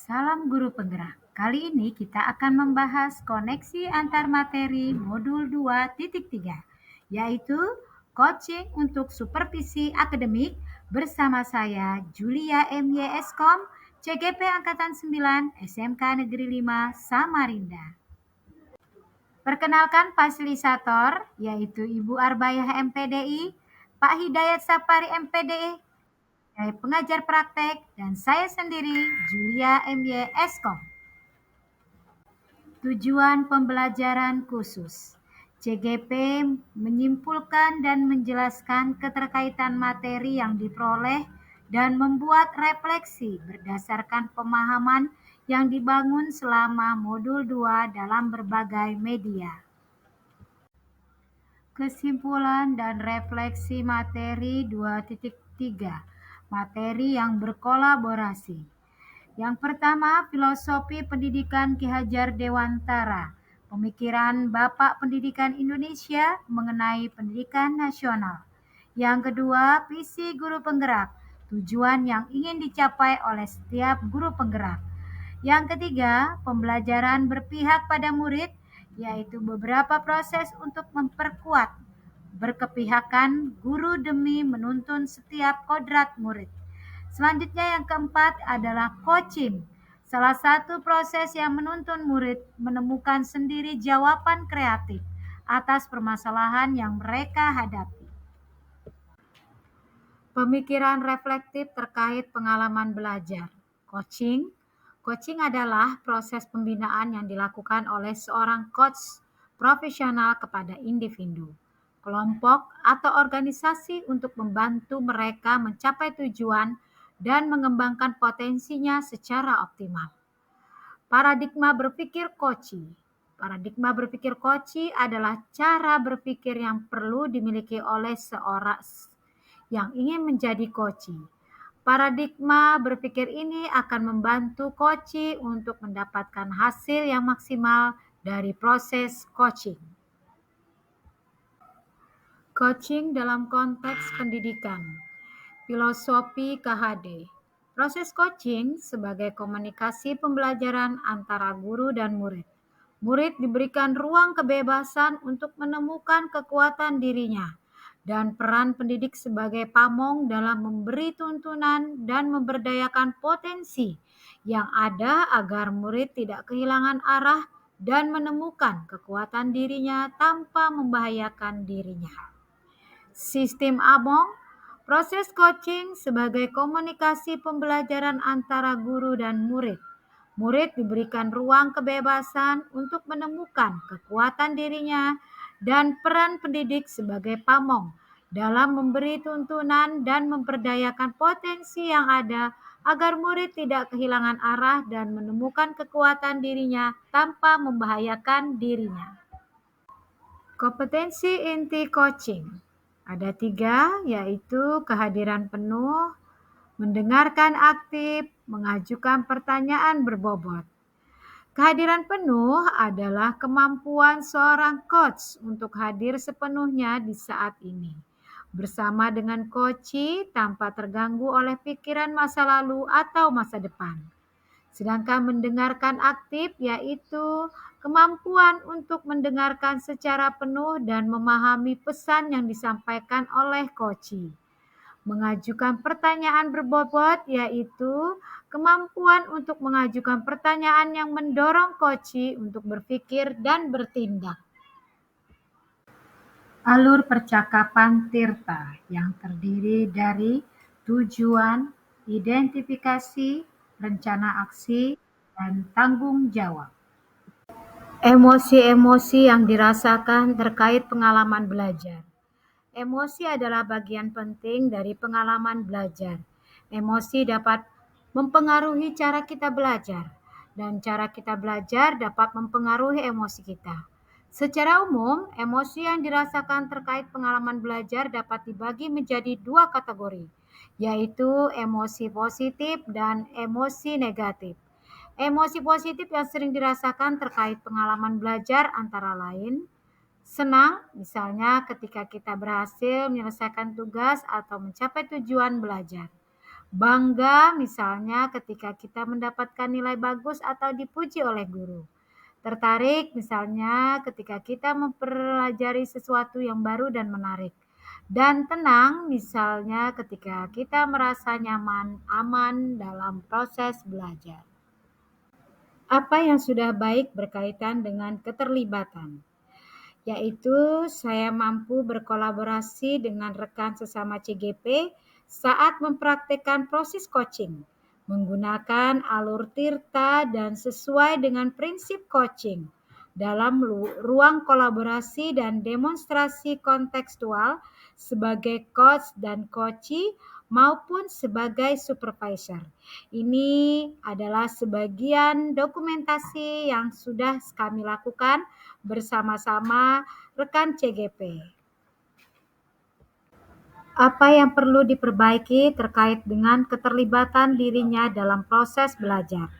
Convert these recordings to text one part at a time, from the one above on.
Salam guru penggerak. Kali ini kita akan membahas koneksi antar materi modul 2.3, yaitu coaching untuk supervisi akademik bersama saya Julia MY Eskom, CGP Angkatan 9, SMK Negeri 5, Samarinda. Perkenalkan fasilitator, yaitu Ibu Arbayah MPDI, Pak Hidayat Sapari MPDI, saya pengajar praktek, dan saya sendiri, Julia MY Eskom. Tujuan pembelajaran khusus. CGP menyimpulkan dan menjelaskan keterkaitan materi yang diperoleh dan membuat refleksi berdasarkan pemahaman yang dibangun selama modul 2 dalam berbagai media. Kesimpulan dan refleksi materi 2.3. Materi yang berkolaborasi. Yang pertama, filosofi pendidikan Ki Hajar Dewantara, pemikiran Bapak Pendidikan Indonesia mengenai pendidikan nasional. Yang kedua, visi guru penggerak, tujuan yang ingin dicapai oleh setiap guru penggerak. Yang ketiga, pembelajaran berpihak pada murid, yaitu beberapa proses untuk memperkuat berkepihakan guru demi menuntun setiap kodrat murid. Selanjutnya yang keempat adalah coaching. Salah satu proses yang menuntun murid menemukan sendiri jawaban kreatif atas permasalahan yang mereka hadapi. Pemikiran reflektif terkait pengalaman belajar. Coaching adalah proses pembinaan yang dilakukan oleh seorang coach profesional kepada individu, kelompok, atau organisasi untuk membantu mereka mencapai tujuan dan mengembangkan potensinya secara optimal. Paradigma berpikir Kochi. Paradigma berpikir Kochi adalah cara berpikir yang perlu dimiliki oleh seorang yang ingin menjadi Kochi. Paradigma berpikir ini akan membantu Kochi untuk mendapatkan hasil yang maksimal dari proses coaching. Coaching dalam konteks pendidikan. Filosofi KHD. Proses coaching sebagai komunikasi pembelajaran antara guru dan murid. Murid diberikan ruang kebebasan untuk menemukan kekuatan dirinya dan peran pendidik sebagai pamong dalam memberi tuntunan dan memberdayakan potensi yang ada agar murid tidak kehilangan arah dan menemukan kekuatan dirinya tanpa membahayakan dirinya. Sistem ABONG. Proses coaching sebagai komunikasi pembelajaran antara guru dan murid. Murid diberikan ruang kebebasan untuk menemukan kekuatan dirinya dan peran pendidik sebagai pamong dalam memberi tuntunan dan memberdayakan potensi yang ada agar murid tidak kehilangan arah dan menemukan kekuatan dirinya tanpa membahayakan dirinya. Kompetensi inti coaching. Ada 3, yaitu kehadiran penuh, mendengarkan aktif, mengajukan pertanyaan berbobot. Kehadiran penuh adalah kemampuan seorang coach untuk hadir sepenuhnya di saat ini, bersama dengan coachee tanpa terganggu oleh pikiran masa lalu atau masa depan. Sedangkan mendengarkan aktif yaitu kemampuan untuk mendengarkan secara penuh dan memahami pesan yang disampaikan oleh coachee. Mengajukan pertanyaan berbobot yaitu kemampuan untuk mengajukan pertanyaan yang mendorong coachee untuk berpikir dan bertindak. Alur percakapan Tirta yang terdiri dari tujuan, identifikasi, rencana aksi, dan tanggung jawab. Emosi-emosi yang dirasakan terkait pengalaman belajar. Emosi adalah bagian penting dari pengalaman belajar. Emosi dapat mempengaruhi cara kita belajar, dan cara kita belajar dapat mempengaruhi emosi kita. Secara umum, emosi yang dirasakan terkait pengalaman belajar dapat dibagi menjadi 2 kategori, yaitu emosi positif dan emosi negatif. Emosi positif yang sering dirasakan terkait pengalaman belajar antara lain senang, misalnya ketika kita berhasil menyelesaikan tugas atau mencapai tujuan belajar. Bangga misalnya ketika kita mendapatkan nilai bagus atau dipuji oleh guru. Tertarik misalnya ketika kita mempelajari sesuatu yang baru dan menarik. Dan tenang misalnya ketika kita merasa nyaman, aman dalam proses belajar. Apa yang sudah baik berkaitan dengan keterlibatan? Yaitu saya mampu berkolaborasi dengan rekan sesama CGP saat mempraktekkan proses coaching, menggunakan alur tirta dan sesuai dengan prinsip coaching dalam ruang kolaborasi dan demonstrasi kontekstual sebagai coach dan coachee maupun sebagai supervisor. Ini adalah sebagian dokumentasi yang sudah kami lakukan bersama-sama rekan CGP. Apa yang perlu diperbaiki terkait dengan keterlibatan dirinya dalam proses belajar?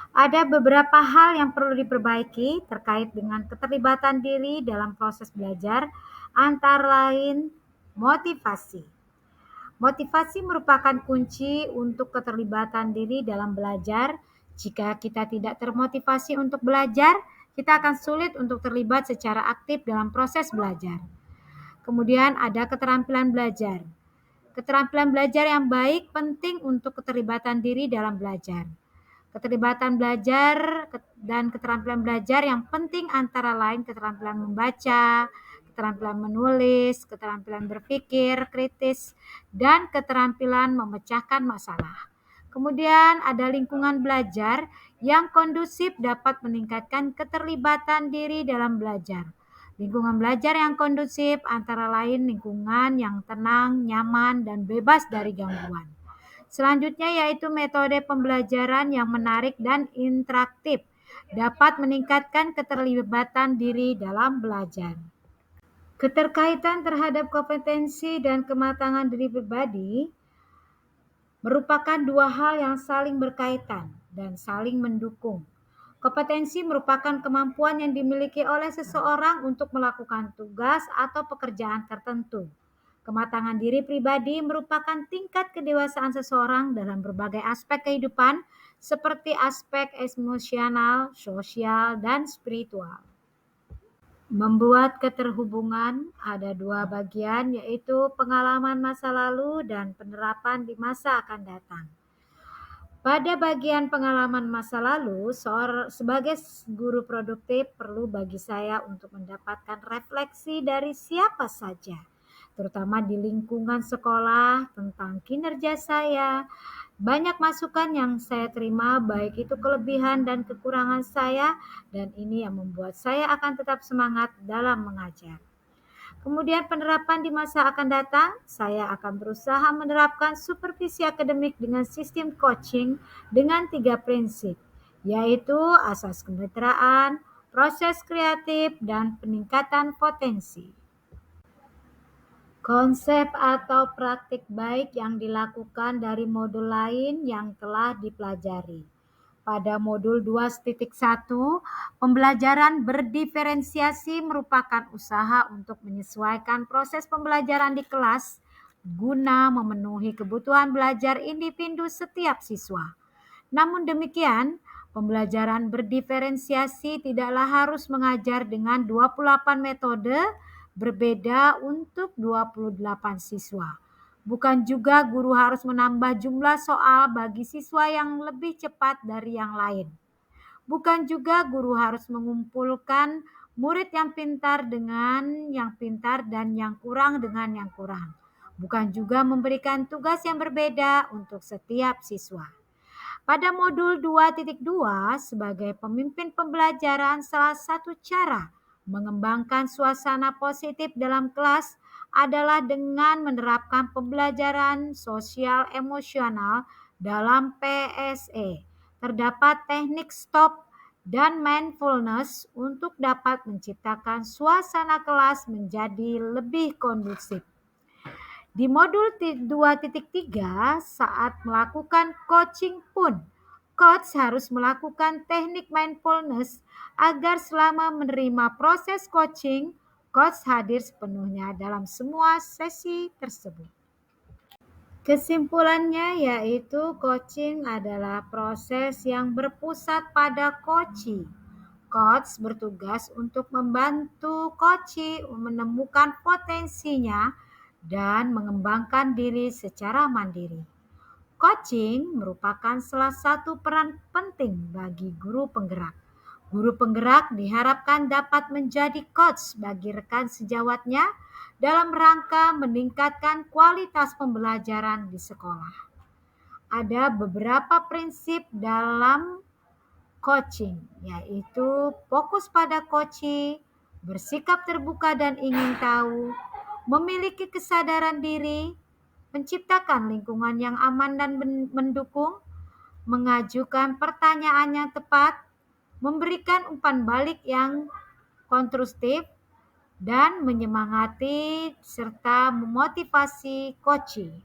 Ada beberapa hal yang perlu diperbaiki terkait dengan keterlibatan diri dalam proses belajar, antara lain motivasi. Motivasi merupakan kunci untuk keterlibatan diri dalam belajar. Jika kita tidak termotivasi untuk belajar, kita akan sulit untuk terlibat secara aktif dalam proses belajar. Kemudian ada keterampilan belajar. Keterampilan belajar yang baik penting untuk keterlibatan diri dalam belajar. Keterlibatan belajar dan keterampilan belajar yang penting antara lain keterampilan membaca, keterampilan menulis, keterampilan berpikir kritis, dan keterampilan memecahkan masalah. Kemudian ada lingkungan belajar yang kondusif dapat meningkatkan keterlibatan diri dalam belajar. Lingkungan belajar yang kondusif antara lain lingkungan yang tenang, nyaman, dan bebas dari gangguan. Selanjutnya yaitu metode pembelajaran yang menarik dan interaktif dapat meningkatkan keterlibatan diri dalam belajar. Keterkaitan terhadap kompetensi dan kematangan diri pribadi merupakan dua hal yang saling berkaitan dan saling mendukung. Kompetensi merupakan kemampuan yang dimiliki oleh seseorang untuk melakukan tugas atau pekerjaan tertentu. Kematangan diri pribadi merupakan tingkat kedewasaan seseorang dalam berbagai aspek kehidupan, seperti aspek emosional, sosial, dan spiritual. Membuat keterhubungan ada dua bagian, yaitu pengalaman masa lalu dan penerapan di masa akan datang. Pada bagian pengalaman masa lalu, sebagai guru produktif perlu bagi saya untuk mendapatkan refleksi dari siapa saja, terutama di lingkungan sekolah tentang kinerja saya. Banyak masukan yang saya terima, baik itu kelebihan dan kekurangan saya, dan ini yang membuat saya akan tetap semangat dalam mengajar. Kemudian penerapan di masa akan datang, saya akan berusaha menerapkan supervisi akademik dengan sistem coaching dengan 3 prinsip, yaitu asas kemitraan, proses kreatif, dan peningkatan potensi. Konsep atau praktik baik yang dilakukan dari modul lain yang telah dipelajari. Pada modul 2.1, pembelajaran berdiferensiasi merupakan usaha untuk menyesuaikan proses pembelajaran di kelas guna memenuhi kebutuhan belajar individu setiap siswa. Namun demikian, pembelajaran berdiferensiasi tidaklah harus mengajar dengan 28 metode berbeda untuk 28 siswa. Bukan juga guru harus menambah jumlah soal bagi siswa yang lebih cepat dari yang lain. Bukan juga guru harus mengumpulkan murid yang pintar dengan yang pintar dan yang kurang dengan yang kurang. Bukan juga memberikan tugas yang berbeda untuk setiap siswa. Pada modul 2.2, sebagai pemimpin pembelajaran, salah satu cara mengembangkan suasana positif dalam kelas adalah dengan menerapkan pembelajaran sosial emosional dalam PSE. Terdapat teknik stop dan mindfulness untuk dapat menciptakan suasana kelas menjadi lebih kondusif. Di modul 2.3, saat melakukan coaching pun, coach harus melakukan teknik mindfulness agar selama menerima proses coaching, coach hadir sepenuhnya dalam semua sesi tersebut. Kesimpulannya yaitu coaching adalah proses yang berpusat pada coachee. Coach bertugas untuk membantu coachee menemukan potensinya dan mengembangkan diri secara mandiri. Coaching merupakan salah satu peran penting bagi guru penggerak. Guru penggerak diharapkan dapat menjadi coach bagi rekan sejawatnya dalam rangka meningkatkan kualitas pembelajaran di sekolah. Ada beberapa prinsip dalam coaching, yaitu fokus pada coaching, bersikap terbuka dan ingin tahu, memiliki kesadaran diri, menciptakan lingkungan yang aman dan mendukung, mengajukan pertanyaan yang tepat, memberikan umpan balik yang konstruktif, dan menyemangati serta memotivasi coaching.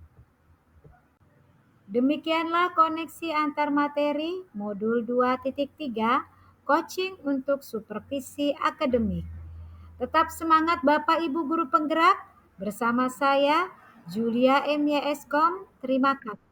Demikianlah koneksi antar materi modul 2.3 coaching untuk supervisi akademik. Tetap semangat Bapak Ibu guru penggerak, bersama saya Julia M. Yeskom. Terima kasih.